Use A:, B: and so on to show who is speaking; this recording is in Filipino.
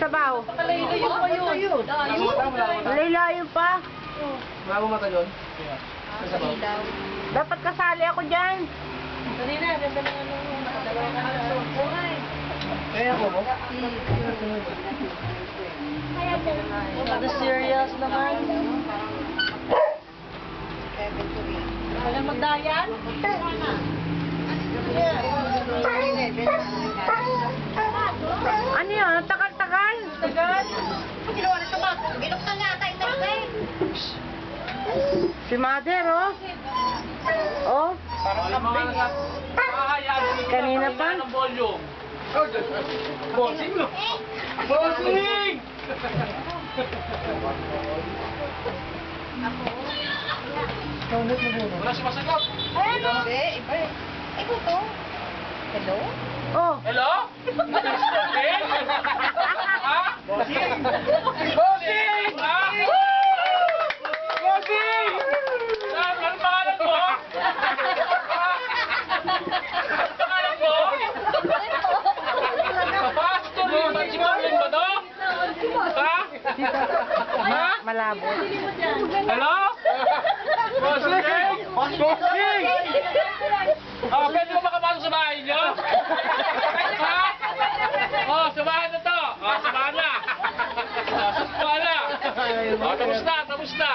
A: sabaw.
B: Layo pa yun.
A: Layo pa.
C: Wala mo mata doon?
A: Dapat kasali ako dyan.
B: Kanina, ganda ng ano, nakadalawa ka na.
C: Kaya ako mo?
B: Ano serious naman? Kaya magdayan?
A: Ano yun? Tagal-tagal.
B: Tagal?
D: Binuksan nga tayo tayo.
A: Si Mother, oh. Oh,
C: Parang kambing.
A: kanina pa.
C: Bossing no? Bossing! Wala sumasagot.
D: Ano? Iba eh. Ito to. Hello?
A: Oh.
C: Hello? Bossing? Ha? Bossing! Bossing! Ha? Bossing! Ano pangalan mo? Ano pangalan mo? Pastor, si Marlon ba to? Ha? Ha?
A: Malabo.
C: Hello? Bossing! Bossing! Oh, pwede mo makapasok sa bahay niyo? Ha? Oh, samahan na to. Oh, samahan na. Oh, samahan na. Oh, tapos na, tapos na.